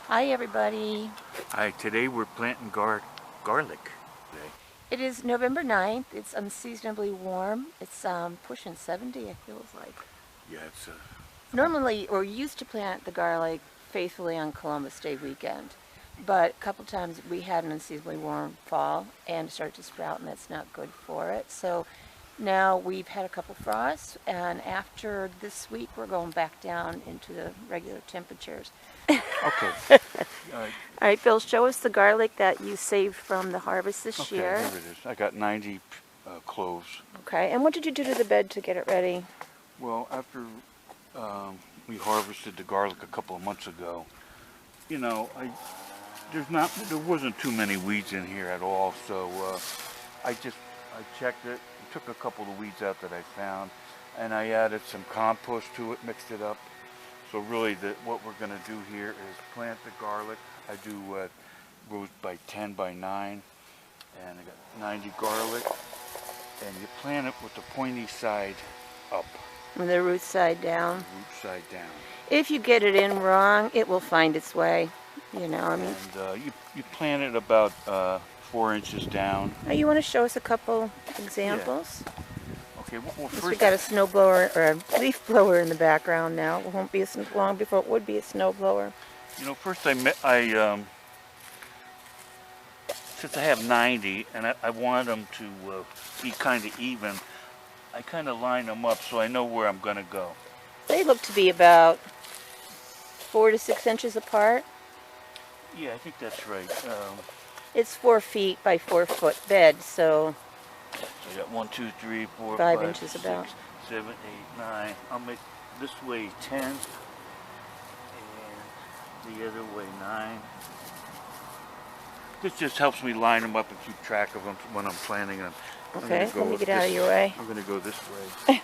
Hi everybody. Hi, today we're planting garlic today. It is November 9th. It's unseasonably warm. It's pushing 70, it feels like. Yeah, it's Normally, or used to plant the garlic faithfully on Columbus Day weekend. But a couple times we had an unseasonably warm fall and it started to sprout, and that's not good for it. So now we've had a couple frosts, and after this week we're going back down into the regular temperatures. okay. All right, Bill, show us the garlic that you saved from the harvest this Okay, year. here it is. I got 90 cloves. Okay, and what did you do to the bed to get it ready? Well, after we harvested the garlic a couple of months ago, you know, there wasn't too many weeds in here at all. So I checked it, took a couple of weeds out that I found, and I added some compost to it, mixed it up. So really, what we're going to do here is plant the garlic. I do rows by 10 by 9, and I got 90 garlic, and you plant it with the pointy side up. With the root side down. Root side down. If you get it in wrong, it will find its way. You know, I mean. And you plant it about 4 inches down. Oh, you want to show us a couple examples? Yeah. Okay, well first we got a snow blower or a leaf blower in the background now. It won't be long before it would be a snow blower. You know, first since I have 90 and I want them to be kind of even, I kind of line them up so I know where I'm going to go. They look to be about 4 to 6 inches apart. Yeah, I think that's right. It's 4 feet by 4 foot bed, so I got 1, 2, 3, 4, 5 5, inches 6, about. 7, 8, 9. I'll make this way 10 and the other way 9. This just helps me line them up and keep track of them when I'm planting them. Okay, let me get out of your way. I'm going to go this way. Maybe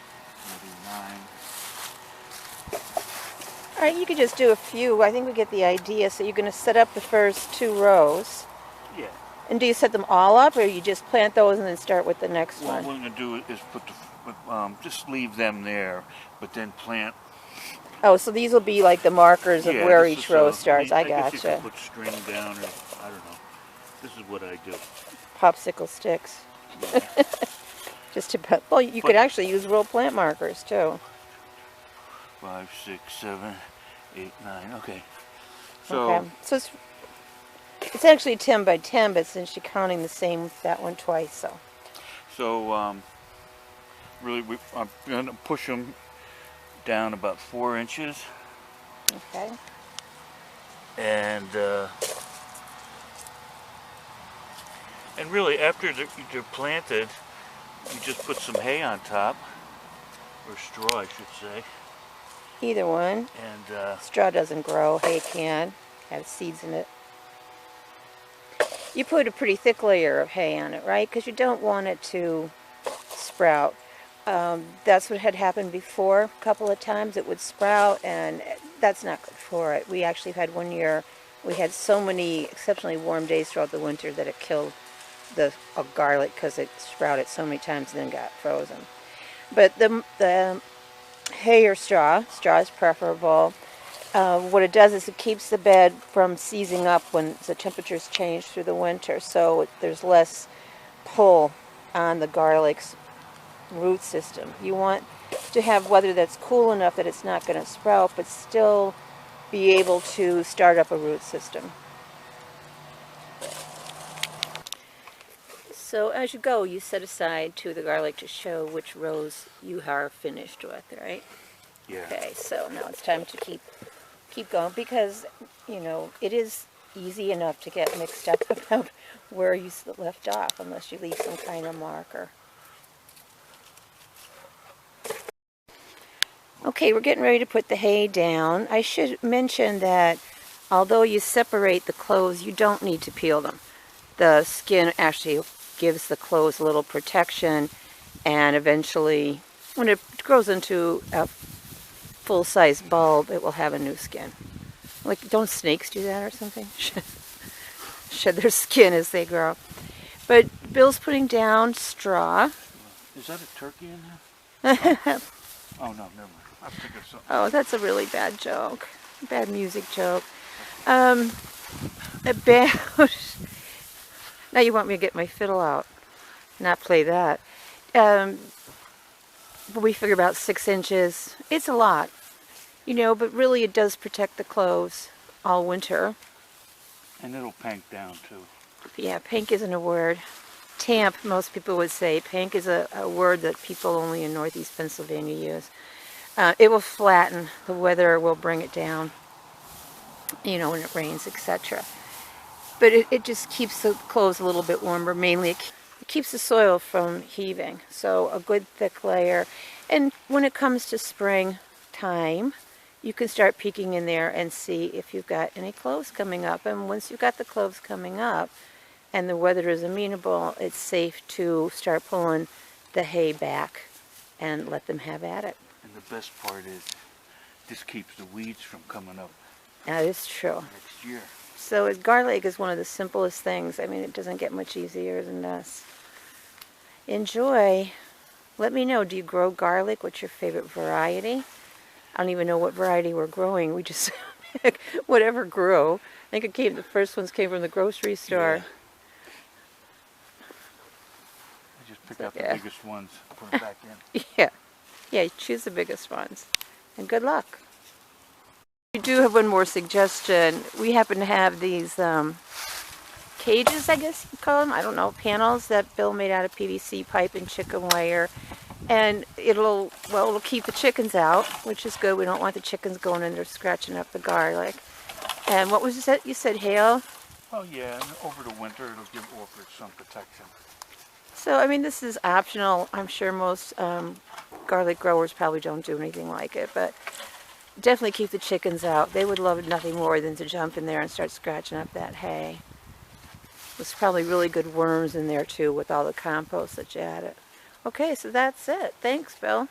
9. All right, you could just do a few. I think we get the idea. So you're going to set up the first 2 rows. Yeah. And do you set them all up, or you just plant those and then start with the next one? one? What I'm going to do is put just leave them there, but then plant. Oh, so these will be like the markers of where each row starts. I guess you gotcha. could put string down, or I don't know. This is what I do. Popsicle sticks. Yeah. Just about. Well, you could actually use real plant markers too. 5, 6, 7, 8, 9. Okay. So. Okay. So it's actually 10 by 10, but since you're counting the same that one twice, so. So really, I'm going to push them down about 4 inches. Okay. And really, after they're planted, you just put some hay on top, or straw, I should say. Either one. And straw doesn't grow. Hay can. Has seeds in it. You put a pretty thick layer of hay on it, right? Because you don't want it to sprout. That's what had happened before. A couple of times it would sprout, and that's not good for it. We actually had one year, we had so many exceptionally warm days throughout the winter that it killed the garlic because it sprouted so many times and then got frozen. But the hay or straw is preferable. What it does is it keeps the bed from seizing up when the temperatures change through the winter, so there's less pull on the garlic's root system. You want to have weather that's cool enough that it's not going to sprout, but still be able to start up a root system. So as you go, you set aside 2 of the garlic to show which rows you are finished with, right? yeah. Okay, so now it's time to keep going, because, you know, it is easy enough to get mixed up about where you left off unless you leave some kind of marker. Okay, we're getting ready to put the hay down. I should mention that although you separate the cloves, you don't need to peel them. The skin actually gives the cloves a little protection, and eventually, when it grows into a full-size bulb, it will have a new skin. Like, don't snakes do that or something? Shed their skin as they grow. But Bill's putting down straw. Is that a turkey in there? Oh no, never mind. I'm thinking something. Oh, that's a really bad joke. Bad music joke. About, now you want me to get my fiddle out, not play that. Um, but we figure about 6 inches. It's a lot, you know, but really it does protect the cloves all winter. And it'll pank down too. Yeah, pink isn't a word. Tamp, most people would say. Pink is a word that people only in northeast Pennsylvania use. It will flatten. The weather will bring it down, you know, when it rains, etc. But it just keeps the cloves a little bit warmer. Mainly it keeps the soil from heaving. So a good thick layer. And when it comes to spring time, you can start peeking in there and see if you've got any cloves coming up. And once you've got the cloves coming up and the weather is amenable, it's safe to start pulling the hay back and let them have at it. And the best part is this keeps the weeds from coming up That is true. next year. So garlic is one of the simplest things. I mean, it doesn't get much easier than this. Enjoy. Let me know, do you grow garlic? What's your favorite variety? I don't even know what variety we're growing. We just, whatever grew. I think the first ones came from the grocery store. Yeah. I just pick So, out yeah. the biggest ones, put them back in. Yeah. Yeah, choose the biggest ones. And good luck. We do have one more suggestion. We happen to have these cages, I guess you call them. I don't know, panels that Bill made out of PVC pipe and chicken wire. And it'll keep the chickens out, which is good. We don't want the chickens going in there scratching up the garlic. And what was it? You said hail? Oh yeah, and over the winter it'll offer some protection. So, I mean, this is optional. I'm sure most garlic growers probably don't do anything like it, but definitely keep the chickens out. They would love nothing more than to jump in there and start scratching up that hay. There's probably really good worms in there too with all the compost that you added. Okay, so that's it. Thanks, Bill.